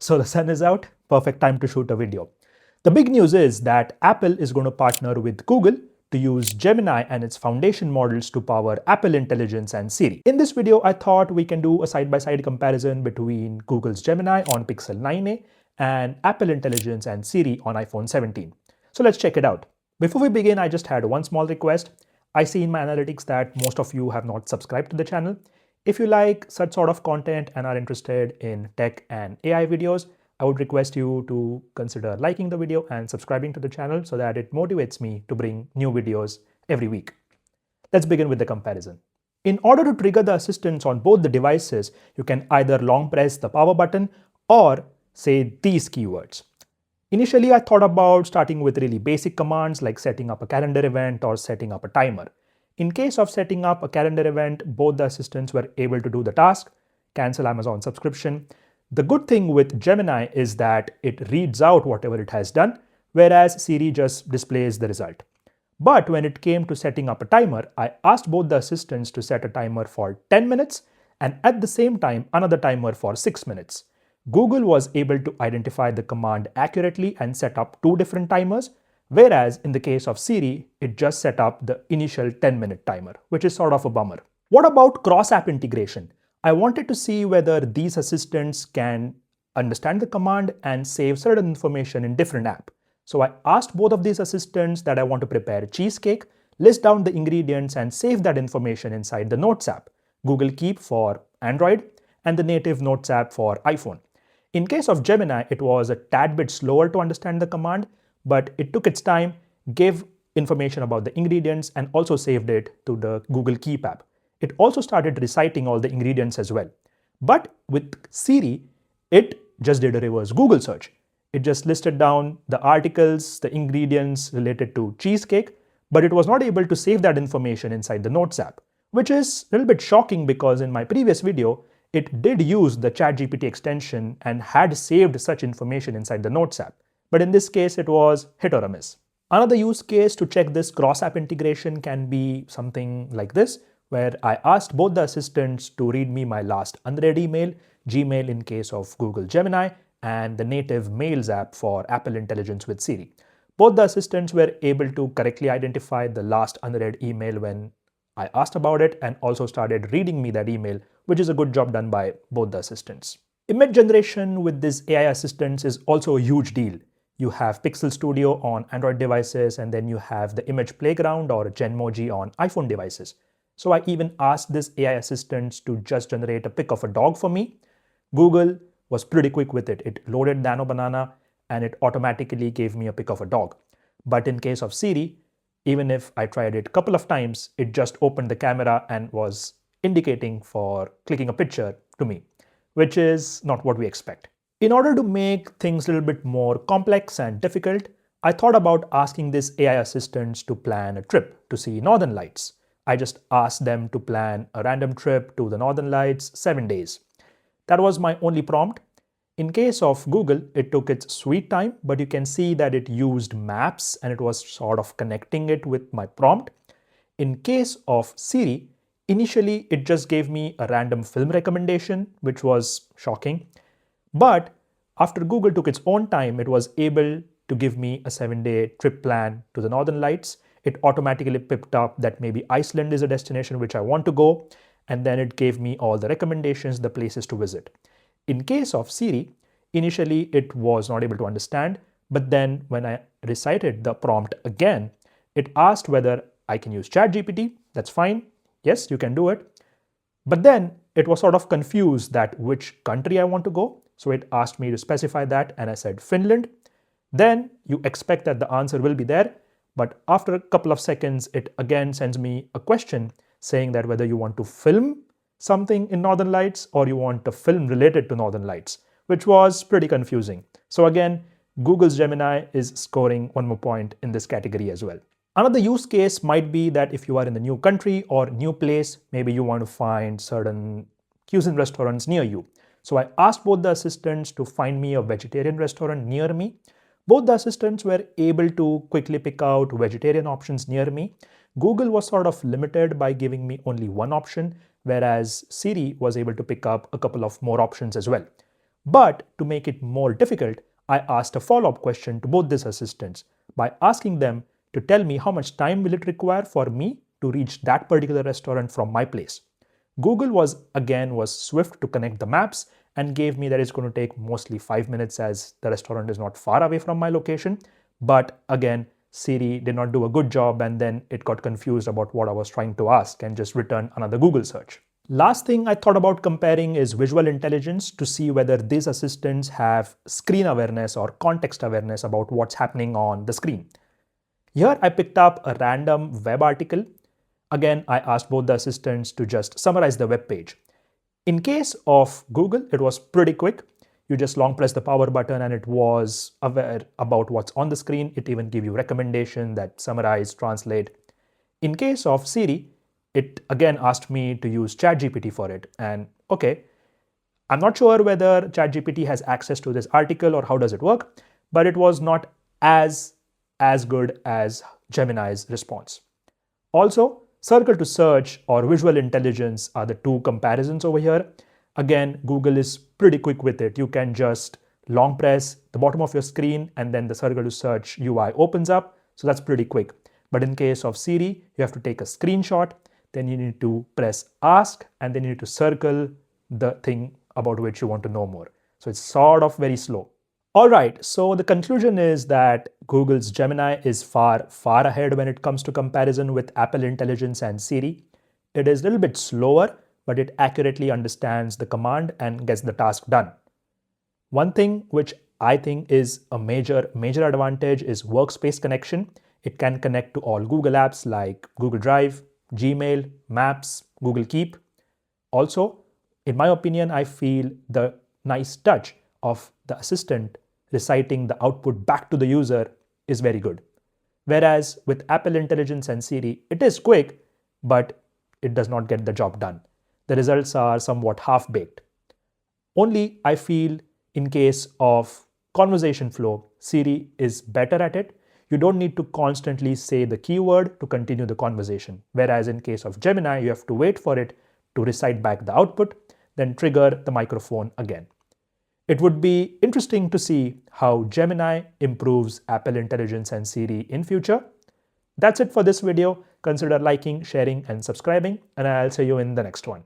So the sun is out, perfect time to shoot a video. The big news is that Apple is going to partner with Google to use Gemini and its foundation models to power Apple Intelligence and Siri. In this video, I thought we can do a side-by-side comparison between Google's Gemini on Pixel 9a and Apple Intelligence and Siri on iPhone 17. So let's check it out. Before we begin, I just had one small request. I see in my analytics that most of you have not subscribed to the channel. If you like such sort of content and are interested in tech and AI videos, I would request you to consider liking the video and subscribing to the channel so that it motivates me to bring new videos every week. Let's begin with the comparison. In order to trigger the assistants on both the devices, you can either long press the power button or say these keywords. Initially, I thought about starting with really basic commands like setting up a calendar event or setting up a timer. In case of setting up a calendar event, both the assistants were able to do the task, cancel Amazon subscription. The good thing with Gemini is that it reads out whatever it has done, whereas Siri just displays the result. But when it came to setting up a timer, I asked both the assistants to set a timer for 10 minutes and at the same time another timer for 6 minutes. Google was able to identify the command accurately and set up two different timers, whereas in the case of Siri, it just set up the initial 10-minute timer, which is sort of a bummer. What about cross-app integration? I wanted to see whether these assistants can understand the command and save certain information in different apps. So I asked both of these assistants that I want to prepare cheesecake, list down the ingredients and save that information inside the Notes app, Google Keep for Android, and the native Notes app for iPhone. In case of Gemini, it was a tad bit slower to understand the command, but it took its time, gave information about the ingredients, and also saved it to the Google Keep app. It also started reciting all the ingredients as well. But with Siri, it just did a reverse Google search. It just listed down the articles, the ingredients related to cheesecake, but it was not able to save that information inside the Notes app, which is a little bit shocking because in my previous video, it did use the ChatGPT extension and had saved such information inside the Notes app. But in this case, it was hit or a miss. Another use case to check this cross-app integration can be something like this, where I asked both the assistants to read me my last unread email, Gmail in case of Google Gemini, and the native Mails app for Apple Intelligence with Siri. Both the assistants were able to correctly identify the last unread email when I asked about it and also started reading me that email, which is a good job done by both the assistants. Image generation with these AI assistants is also a huge deal. You have Pixel Studio on Android devices, and then you have the Image Playground or Genmoji on iPhone devices. So I even asked this AI assistant to just generate a pic of a dog for me. Google was pretty quick with it. It loaded Nano Banana and it automatically gave me a pic of a dog. But in case of Siri, even if I tried it a couple of times, it just opened the camera and was indicating for clicking a picture to me, which is not what we expect. In order to make things a little bit more complex and difficult, I thought about asking this AI assistants to plan a trip to see Northern Lights. I just asked them to plan a random trip to the Northern Lights 7 days. That was my only prompt. In case of Google, it took its sweet time, but you can see that it used maps and it was sort of connecting it with my prompt. In case of Siri, initially it just gave me a random film recommendation, which was shocking. But after Google took its own time, it was able to give me a 7-day trip plan to the Northern Lights. It automatically picked up that maybe Iceland is a destination which I want to go, and then it gave me all the recommendations, the places to visit. In case of Siri, initially it was not able to understand, but then when I recited the prompt again, it asked whether I can use ChatGPT. That's fine. Yes, you can do it. But then it was sort of confused that which country I want to go. So it asked me to specify that and I said Finland. Then you expect that the answer will be there. But after a couple of seconds, it again sends me a question saying that whether you want to film something in Northern Lights or you want a film related to Northern Lights, which was pretty confusing. So again, Google's Gemini is scoring one more point in this category as well. Another use case might be that if you are in a new country or new place, maybe you want to find certain cuisine restaurants near you. So I asked both the assistants to find me a vegetarian restaurant near me. Both the assistants were able to quickly pick out vegetarian options near me. Google was sort of limited by giving me only one option, whereas Siri was able to pick up a couple of more options as well. But to make it more difficult, I asked a follow-up question to both these assistants by asking them to tell me how much time will it require for me to reach that particular restaurant from my place. Google was swift to connect the maps and gave me that it's going to take mostly 5 minutes as the restaurant is not far away from my location. But again, Siri did not do a good job, and then it got confused about what I was trying to ask and just returned another Google search. Last thing I thought about comparing is visual intelligence to see whether these assistants have screen awareness or context awareness about what's happening on the screen. Here I picked up a random web article. Again, I asked both the assistants to just summarize the web page. In case of Google, it was pretty quick. You just long press the power button and it was aware about what's on the screen. It even gave you recommendation that summarize, translate. In case of Siri, it again asked me to use ChatGPT for it. And okay, I'm not sure whether ChatGPT has access to this article or how does it work, but it was not as good as Gemini's response. Also, circle to search or visual intelligence are the two comparisons over here. Again, Google is pretty quick with it. You can just long press the bottom of your screen and then the circle to search UI opens up. So that's pretty quick. But in case of Siri, you have to take a screenshot, then you need to press ask, and then you need to circle the thing about which you want to know more. So it's sort of very slow. All right, so the conclusion is that Google's Gemini is far ahead when it comes to comparison with Apple Intelligence and Siri. It is a little bit slower, but it accurately understands the command and gets the task done. One thing which I think is a major advantage is workspace connection. It can connect to all Google apps like Google Drive, Gmail, Maps, Google Keep. Also, in my opinion, I feel the nice touch of the assistant reciting the output back to the user is very good. Whereas with Apple Intelligence and Siri, it is quick, but it does not get the job done. The results are somewhat half-baked. Only I feel in case of conversation flow, Siri is better at it. You don't need to constantly say the keyword to continue the conversation. Whereas in case of Gemini, you have to wait for it to recite back the output, then trigger the microphone again. It would be interesting to see how Gemini improves Apple Intelligence and Siri in future. That's it for this video. Consider liking, sharing, and subscribing, and I'll see you in the next one.